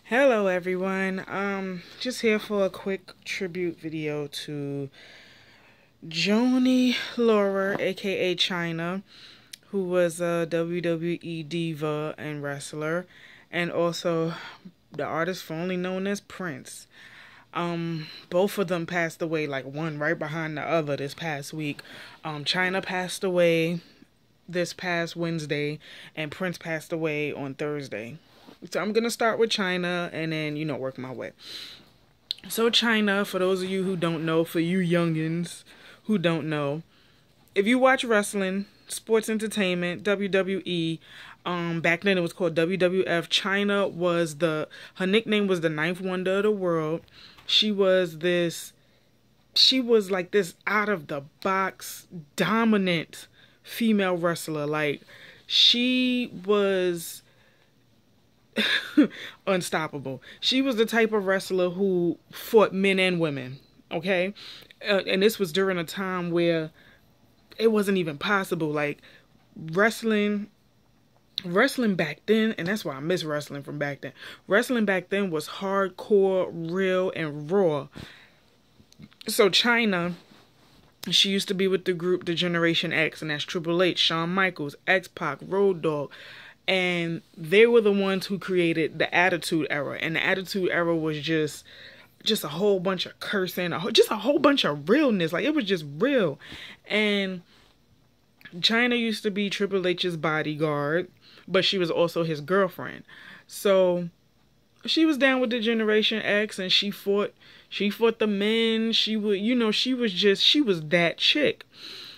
Hello everyone. Just here for a quick tribute video to Joanie Laurer, aka Chyna, who was a WWE diva and wrestler, and also the artist formerly known as Prince. Both of them passed away, like one right behind the other this past week. Chyna passed away this past Wednesday, and Prince passed away on Thursday. So I'm gonna start with Chyna and then, work my way. So Chyna, for those of you who don't know, for you youngins who don't know, if you watch wrestling, sports entertainment, WWE, back then it was called WWF. Chyna was her nickname was the ninth wonder of the world. She was like this out of the box dominant female wrestler. Like, she was unstoppable. She was the type of wrestler who fought men and women, okay? And this was during a time where it wasn't even possible. Like, wrestling back then, and that's why I miss wrestling from back then. Wrestling back then was hardcore, real, and raw. So Chyna, she used to be with the group The Generation X, and that's Triple H, Shawn Michaels, X-Pac, Road Dogg. And they were the ones who created the Attitude Era. And the Attitude Era was just a whole bunch of cursing, just a whole bunch of realness. Like, it was just real. And Chyna used to be Triple H's bodyguard, but she was also his girlfriend. So she was down with the Generation X, and she fought the men. She would, she was that chick.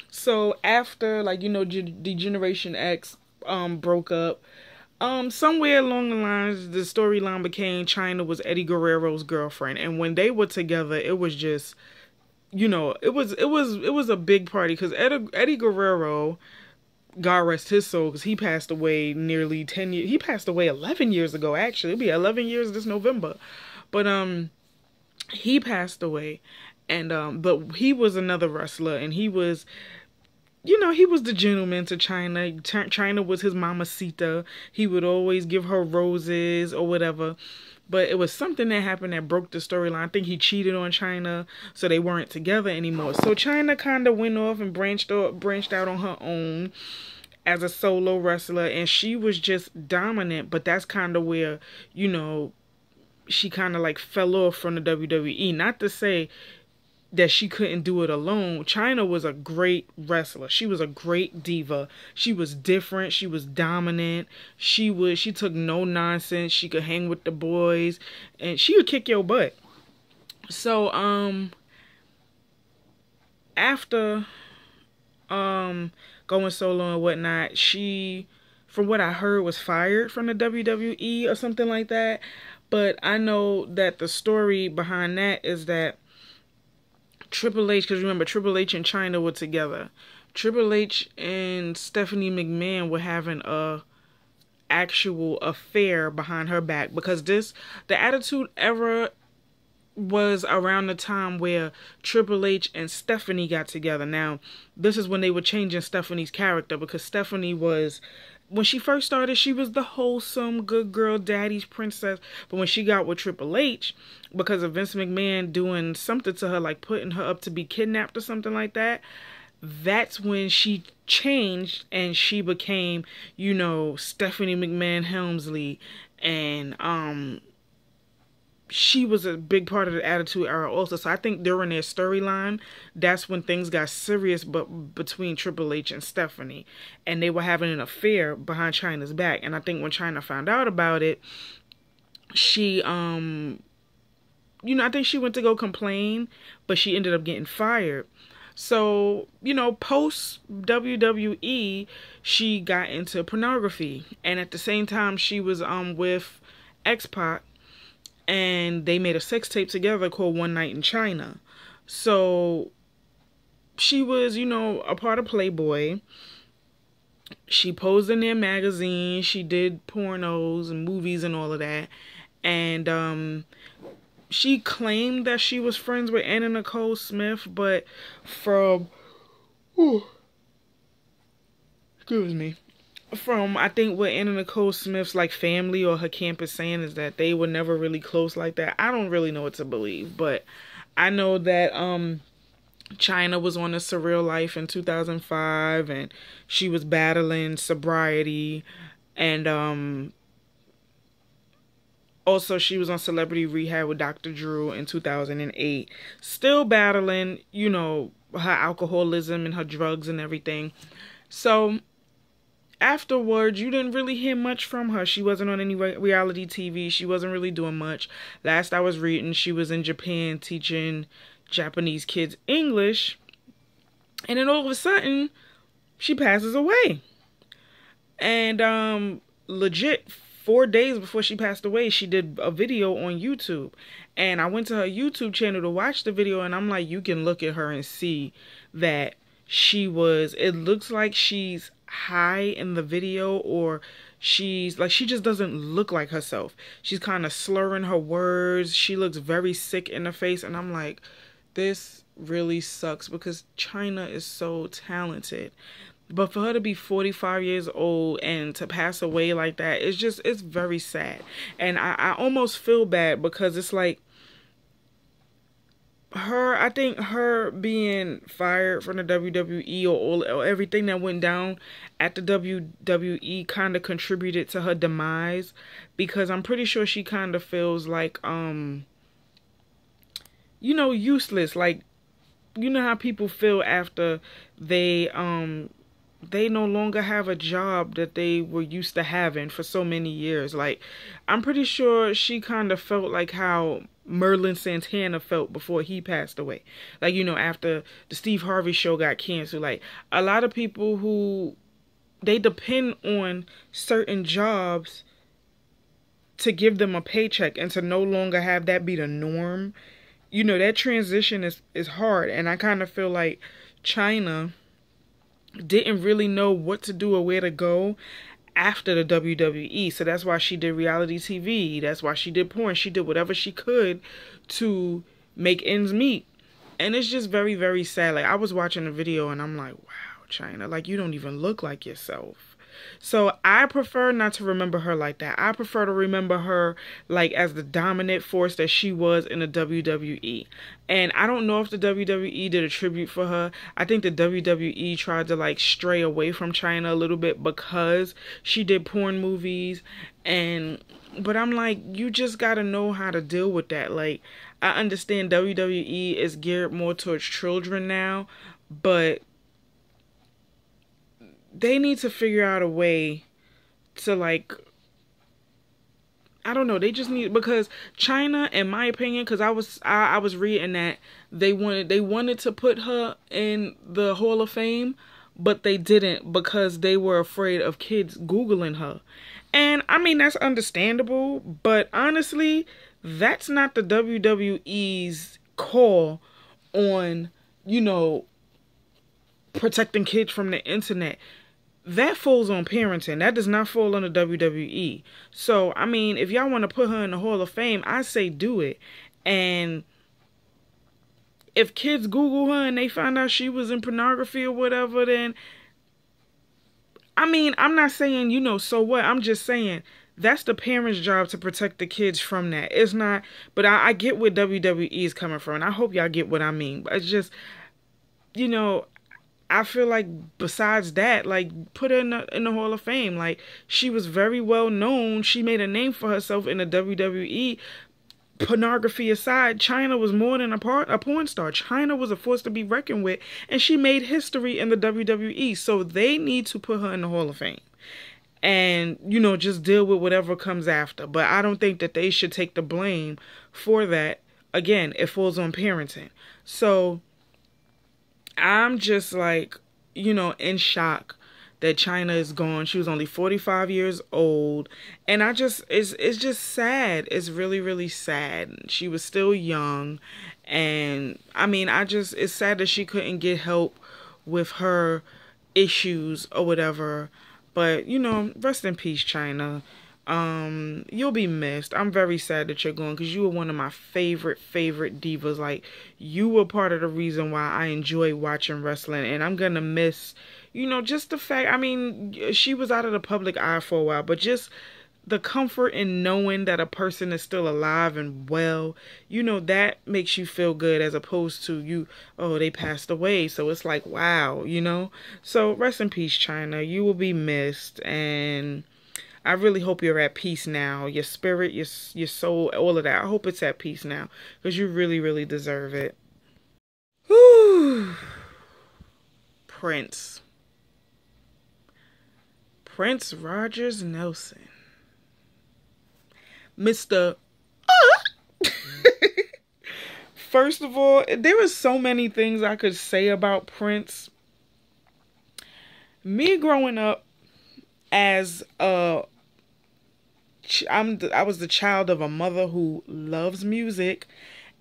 So after, like, the Generation X broke up, somewhere along the lines, the storyline became Chyna was Eddie Guerrero's girlfriend, and when they were together, it was just, it was a big party, because Eddie Guerrero, God rest his soul, because he passed away nearly 10 years. He passed away 11 years ago, actually. It'll be 11 years this November. But he passed away, and but he was another wrestler, and he was, he was the gentleman to Chyna. Chyna was his mamacita. He would always give her roses or whatever. But it was something that happened that broke the storyline. I think he cheated on Chyna, so they weren't together anymore. So Chyna kind of went off and branched out on her own as a solo wrestler, and she was just dominant. But that's kind of where, she kind of like fell off from the WWE. Not to say that she couldn't do it alone. Chyna was a great wrestler. She was a great diva. She was different. She was dominant. She took no nonsense. She could hang with the boys, and she would kick your butt. So after going solo and whatnot, she, from what I heard, was fired from the WWE or something like that. But I know that the story behind that is that Triple H, because remember, Triple H and Chyna were together. Triple H and Stephanie McMahon were having a actual affair behind her back, because the Attitude Era was around the time where Triple H and Stephanie got together. Now, this is when they were changing Stephanie's character, because Stephanie was, when she first started, she was the wholesome, good girl, daddy's princess. But when she got with Triple H, because of Vince McMahon doing something to her, like putting her up to be kidnapped or something like that, that's when she changed and she became, Stephanie McMahon Helmsley. And she was a big part of the Attitude Era also. So I think during their storyline, that's when things got serious, but between Triple H and Stephanie. And they were having an affair behind Chyna's back. And I think when Chyna found out about it, she, I think she went to go complain, but she ended up getting fired. So, post WWE, she got into pornography. And at the same time, she was with X-Pac, and they made a sex tape together called One Night in Chyna. So she was, a part of Playboy. She posed in their magazine. She did pornos and movies and all of that. And she claimed that she was friends with Anna Nicole Smith, but from, excuse me, from I think what Anna Nicole Smith's like family or her campus saying is that they were never really close like that. I don't really know what to believe, but I know that Chyna was on a Surreal Life in 2005, and she was battling sobriety, and also she was on Celebrity Rehab with Dr. Drew in 2008, still battling, you know, her alcoholism and her drugs and everything. So afterwards, you didn't really hear much from her. She wasn't on any reality TV. She wasn't really doing much. Last I was reading, she was in Japan teaching Japanese kids English. And then all of a sudden, she passes away. And legit 4 days before she passed away, she did a video on YouTube. And I went to her YouTube channel to watch the video, and I'm like, you can look at her and see that it looks like she's high in the video, or she's like, she just doesn't look like herself. She's kind of slurring her words. She looks very sick in the face, and I'm like, this really sucks because Chyna is so talented. But for her to be 45 years old and to pass away like that, it's very sad. And I almost feel bad because it's like, I think her being fired from the WWE or everything that went down at the WWE kind of contributed to her demise, because I'm pretty sure she kind of feels like, you know, useless. Like, you know how people feel after they no longer have a job that they were used to having for so many years. Like, I'm pretty sure she kind of felt like how Merlin Santana felt before he passed away. Like, you know, after the Steve Harvey show got canceled, like, a lot of people who, they depend on certain jobs to give them a paycheck, and to no longer have that be the norm, you know, that transition is hard. And I kind of feel like Chyna didn't really know what to do or where to go after the WWE. So that's why she did reality TV. That's why she did porn. She did whatever she could to make ends meet. And it's just very, very sad. Like, I was watching the video and I'm like, wow, Chyna, like, you don't even look like yourself. So I prefer not to remember her like that. I prefer to remember her like as the dominant force that she was in the WWE. And I don't know if the WWE did a tribute for her. I think the WWE tried to like stray away from Chyna a little bit because she did porn movies. But I'm like, you just gotta know how to deal with that. Like, I understand WWE is geared more towards children now, but they need to figure out a way to, like, I don't know, they just need, because Chyna, in my opinion, because I was reading that they wanted to put her in the Hall of Fame, but they didn't because they were afraid of kids Googling her. And I mean, that's understandable, but honestly, that's not the WWE's call on, you know, protecting kids from the internet. That falls on parenting. That does not fall on the WWE. So, I mean, if y'all want to put her in the Hall of Fame, I say do it. And if kids Google her and they find out she was in pornography or whatever, then, I mean, I'm not saying, you know, so what? I'm just saying that's the parents' job to protect the kids from that. It's not, but I get where WWE is coming from, and I hope y'all get what I mean. But it's just, you know, I feel like besides that, like, put her in the Hall of Fame. Like, she was very well known. She made a name for herself in the WWE. Pornography aside, Chyna was more than a porn star. Chyna was a force to be reckoned with, and she made history in the WWE. So they need to put her in the Hall of Fame. And, you know, just deal with whatever comes after. But I don't think that they should take the blame for that. Again, it falls on parenting. So I'm just like, you know, in shock that Chyna is gone. She was only 45 years old. And it's just sad. It's really, really sad. She was still young. And I mean, it's sad that she couldn't get help with her issues or whatever. But, you know, rest in peace, Chyna. You'll be missed. I'm very sad that you're gone because you were one of my favorite divas. Like, you were part of the reason why I enjoy watching wrestling, and I'm gonna miss, just the fact. I mean, she was out of the public eye for a while, but just the comfort in knowing that a person is still alive and well, that makes you feel good as opposed to they passed away. So it's like, wow. So rest in peace, Chyna. You will be missed, and I really hope you're at peace now. Your spirit, your soul, all of that. I hope it's at peace now because you really deserve it. Whew. Prince Rogers Nelson. Mr. First of all, there are so many things I could say about Prince. Me growing up as I was the child of a mother who loves music,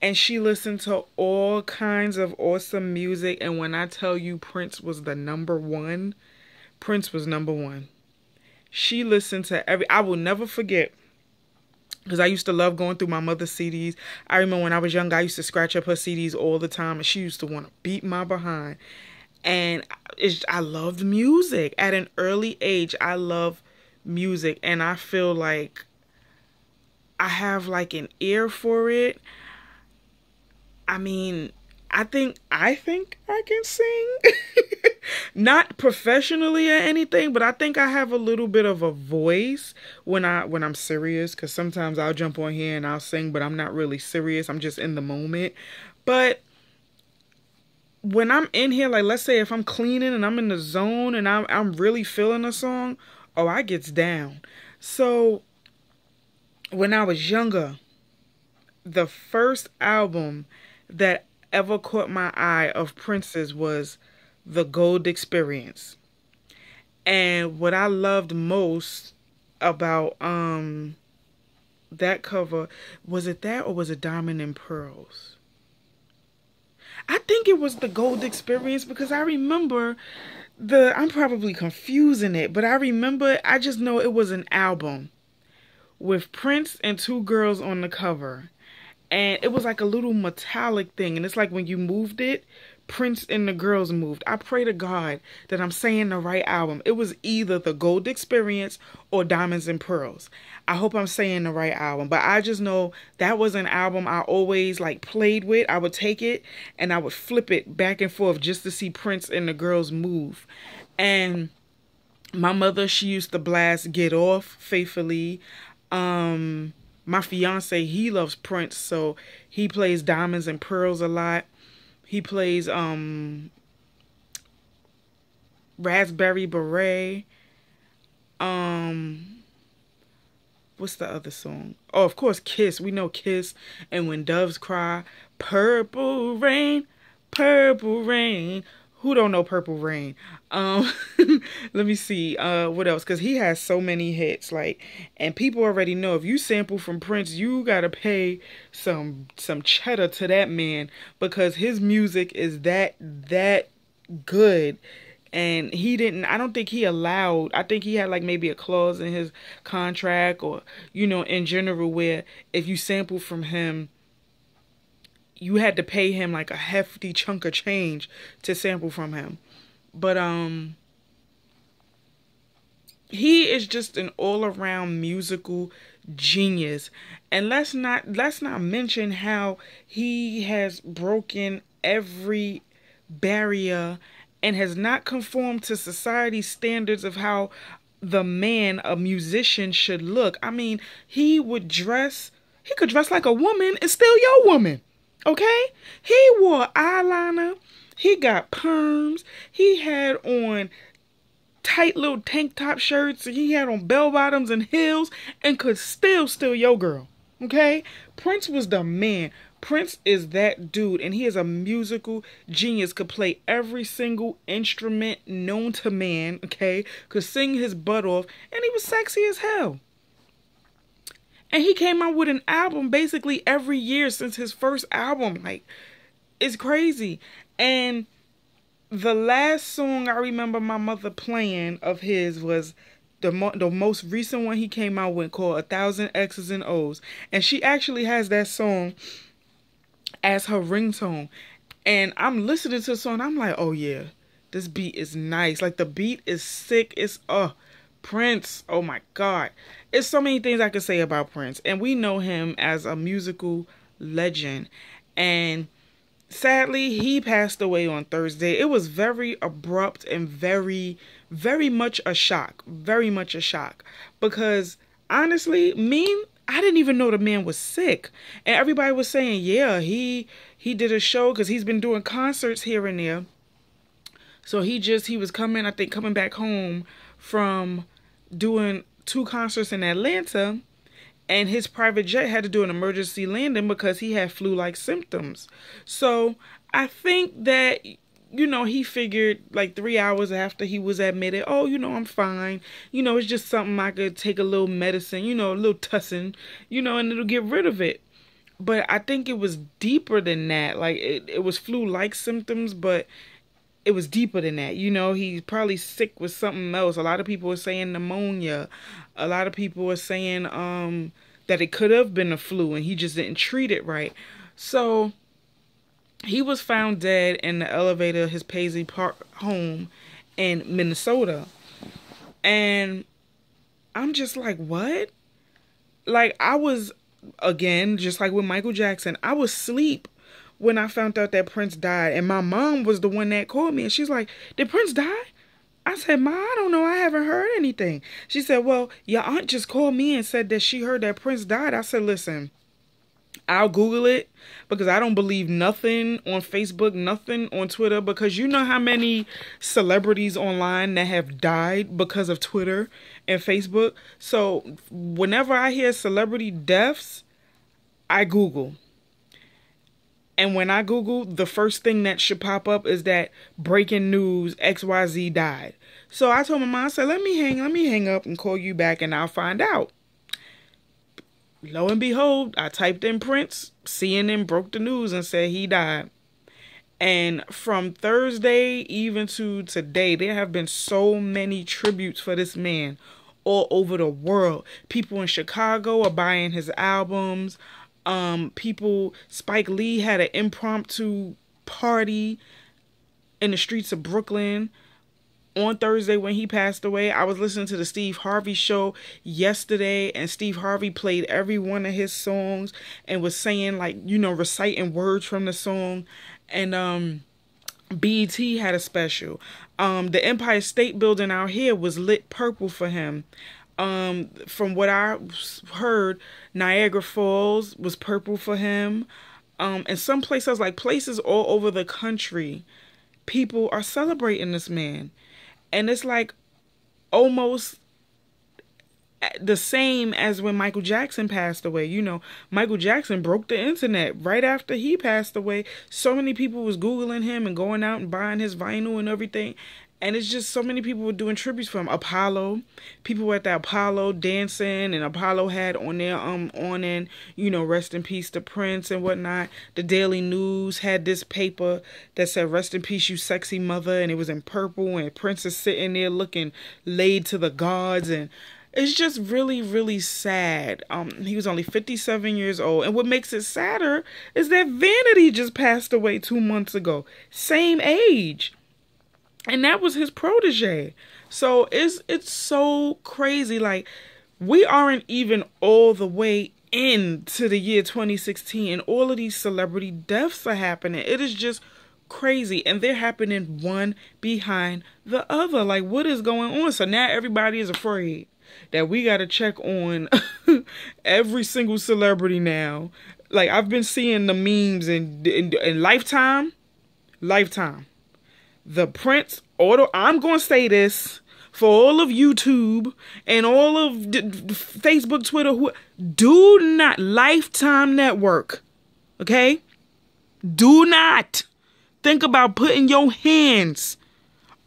and she listened to all kinds of awesome music. And when I tell you Prince was the number one, Prince was number one. She listened to I will never forget, because I used to love going through my mother's CDs. I remember when I was young, I used to scratch up her CDs all the time, and she used to want to beat my behind. And I loved music. At an early age, I love music, and I feel like I have like an ear for it. I mean, I think I can sing. Not professionally or anything, but I think I have a little bit of a voice when I'm serious, because sometimes I'll jump on here and I'll sing, but I'm not really serious. I'm just in the moment. But when I'm in here, like, let's say if I'm cleaning and I'm in the zone and I'm really feeling a song, I gets down. So when I was younger, the first album that ever caught my eye of Prince's was The Gold Experience. And what I loved most about that cover, was it that or was it Diamond and Pearls? I think it was The Gold Experience, because I remember I'm probably confusing it, but I just know it was an album with Prince and two girls on the cover. And it was like a little metallic thing. And it's like when you moved it, Prince and the girls moved. I pray to God that I'm saying the right album. It was either The Gold Experience or Diamonds and Pearls. I hope I'm saying the right album. But I just know that was an album I always like played with. I would take it and I would flip it back and forth just to see Prince and the girls move. And my mother, she used to blast Get Off faithfully. My fiance, he loves Prince, so he plays Diamonds and Pearls a lot. He plays Raspberry Beret. What's the other song? Oh, of course, Kiss. We know Kiss and When Doves Cry. Purple Rain, Purple Rain. Who don't know Purple Rain? Let me see. What else? Because he has so many hits. And people already know if you sample from Prince, you gotta pay some cheddar to that man, because his music is that good. And I don't think he allowed, I think he had like maybe a clause in his contract or, in general, where if you sample from him, you had to pay him like a hefty chunk of change to sample from him. But he is just an all-around musical genius. And let's not mention how he has broken every barrier and has not conformed to society's standards of how a musician should look. I mean, he could dress like a woman and still your woman. Okay? He wore eyeliner. He got perms. He had on tight little tank top shirts. He had on bell bottoms and heels and could still steal your girl. Okay? Prince was the man. Prince is that dude, and he is a musical genius. Could play every single instrument known to man. Okay? Could sing his butt off, and he was sexy as hell. And he came out with an album basically every year since his first album. Like, it's crazy. And the last song I remember my mother playing of his was the most recent one he came out with called 1,000 X's and O's, and she actually has that song as her ringtone. And I'm listening to the song, I'm like, oh yeah, this beat is nice. Like the beat is sick. It's Prince. Oh my God. It's so many things I could say about Prince. And we know him as a musical legend. And sadly, he passed away on Thursday. It was very abrupt and very, very much a shock. Very much a shock. Because honestly, I didn't even know the man was sick. And everybody was saying, yeah, he did a show because he's been doing concerts here and there. So he was coming back home from doing 2 concerts in Atlanta, and his private jet had to do an emergency landing because he had flu-like symptoms. So I think that, he figured like 3 hours after he was admitted, oh, I'm fine. It's just something I could take a little medicine, a little tussin, and it'll get rid of it. But I think it was deeper than that. Like it was flu-like symptoms, but it was deeper than that. He's probably sick with something else. A lot of people are saying pneumonia. A lot of people are saying that it could have been a flu and he just didn't treat it right. So he was found dead in the elevator of his Paisley Park home in Minnesota. And I'm just like, what? Like, I was, again, just like with Michael Jackson, I was asleep when I found out that Prince died. And my mom was the one that called me. And she's like, did Prince die? I said, Ma, I don't know. I haven't heard anything. She said, well, your aunt just called me and said that she heard that Prince died. I said, listen, I'll Google it because I don't believe nothing on Facebook, nothing on Twitter, because you know how many celebrities online that have died because of Twitter and Facebook. So whenever I hear celebrity deaths, I Google. And when I Google, the first thing that should pop up is that breaking news, XYZ died. So I told my mom, I said, let me hang up and call you back and I'll find out. Lo and behold, I typed in Prince, CNN broke the news and said he died. And from Thursday even to today, there have been so many tributes for this man all over the world. People in Chicago are buying his albums. Spike Lee had an impromptu party in the streets of Brooklyn on Thursday when he passed away. I was listening to the Steve Harvey show yesterday, and Steve Harvey played every one of his songs and was saying, like, reciting words from the song. And BET had a special. The Empire State Building out here was lit purple for him. From what I heard, Niagara Falls was purple for him. And some places all over the country, people are celebrating this man. And it's like almost the same as when Michael Jackson passed away. Michael Jackson broke the internet right after he passed away. So many people was Googling him and going out and buying his vinyl and everything. And it's just so many people were doing tributes for him. Apollo, people were at the Apollo dancing, and Apollo had on their awning, rest in peace to Prince and whatnot. The Daily News had this paper that said, rest in peace, you sexy mother, and it was in purple, and Prince is sitting there looking laid to the gods, and it's just really, really sad. He was only 57 years old, and what makes it sadder is that Vanity just passed away 2 months ago. Same age. And that was his protege. So it's so crazy. Like, we aren't even all the way into the year 2016, and all of these celebrity deaths are happening. It is just crazy. And they're happening one behind the other. Like, what is going on? So now everybody is afraid that we got to check on every single celebrity now. Like, I've been seeing the memes in Lifetime. The Prince auto. I'm going to say this for all of YouTube and all of Facebook, Twitter. Do not, Lifetime Network, okay? Do not think about putting your hands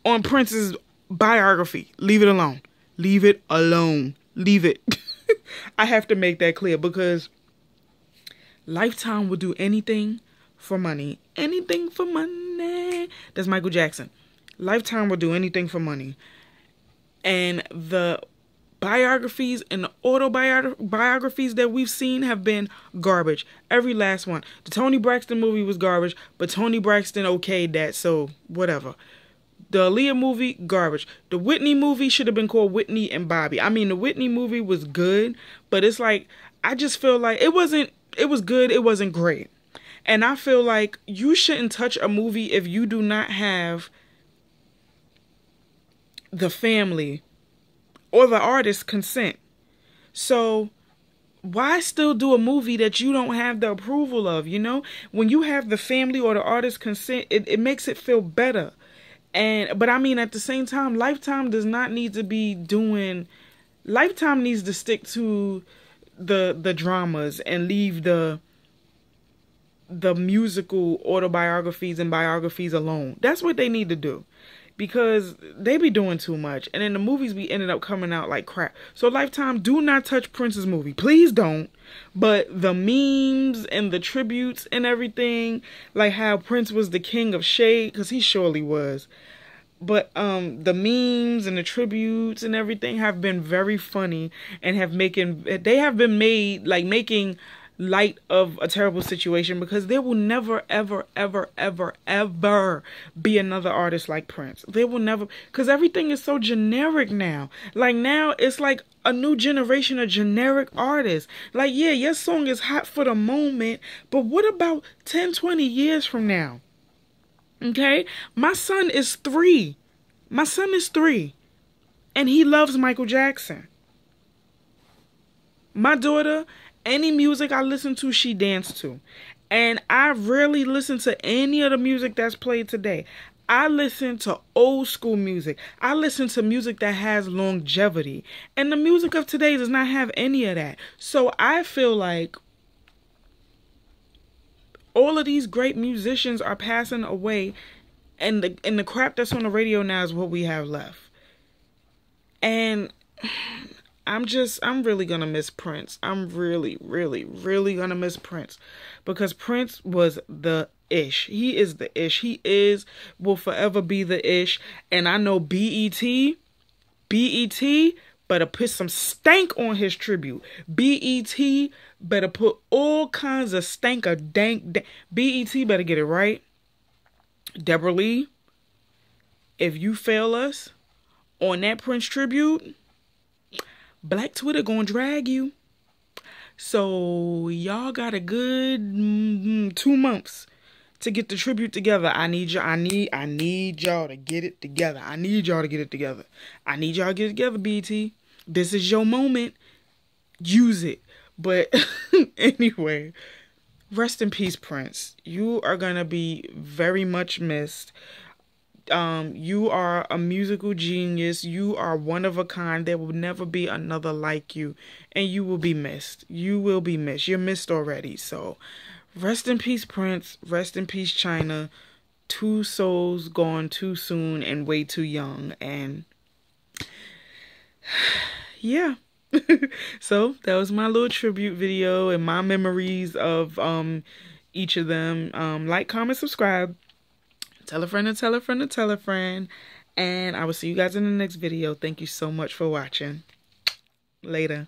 on Prince's biography. Leave it alone. Leave it alone. Leave it. I have to make that clear because Lifetime will do anything for money. Anything for money. That's Michael Jackson. Lifetime will do anything for money. And the biographies and the autobiographies that we've seen have been garbage. Every last one. The Toni Braxton movie was garbage, but Toni Braxton okayed that, so whatever. The Aaliyah movie, garbage. The Whitney movie should have been called Whitney and Bobby. I mean, the Whitney movie was good, but it's like, I just feel like it was good, it wasn't great. And I feel like you shouldn't touch a movie if you do not have the family or the artist's consent. So why still do a movie that you don't have the approval of, you know? When you have the family or the artist's consent, it makes it feel better. But I mean, at the same time, Lifetime does not need to be doing... Lifetime needs to stick to the dramas and leave the musical autobiographies and biographies alone. That's what they need to do. Because they be doing too much. And then the movies be ended up coming out like crap. So Lifetime, do not touch Prince's movie. Please don't. But the memes and the tributes and everything, like how Prince was the king of shade, because he surely was. But the memes and the tributes and everything have been very funny and they have been made like making light of a terrible situation, because there will never, ever, ever, ever, ever be another artist like Prince. There will never, because everything is so generic now. Like now it's like a new generation of generic artists. Like, yeah, your song is hot for the moment, but what about 10, 20 years from now? Okay? My son is 3. My son is 3. And he loves Michael Jackson. My daughter, any music I listen to, she danced to. And I rarely listen to any of the music that's played today. I listen to old school music. I listen to music that has longevity. And the music of today does not have any of that. So I feel like all of these great musicians are passing away. And the crap that's on the radio now is what we have left. And I'm really going to miss Prince. I'm really, really, really going to miss Prince. Because Prince was the ish. He is the ish. Will forever be the ish. And I know BET better put some stank on his tribute. BET better put all kinds of stank or dank. BET better get it right. Deborah Lee, if you fail us on that Prince tribute, Black Twitter gonna drag you. So y'all got a good 2 months to get the tribute together. I need y'all to get it together. I need y'all to get it together. I need y'all to get it together, BT. This is your moment. Use it. But anyway, rest in peace, Prince. You are gonna be very much missed. You are a musical genius. You are one of a kind. There will never be another like you. And you will be missed. You will be missed. You're missed already. So, rest in peace, Prince. Rest in peace, Chyna. 2 souls gone too soon and way too young. And, yeah. So, that was my little tribute video and my memories of each of them. Like, comment, subscribe. Tell a friend and tell a friend and tell a friend. And I will see you guys in the next video. Thank you so much for watching. Later.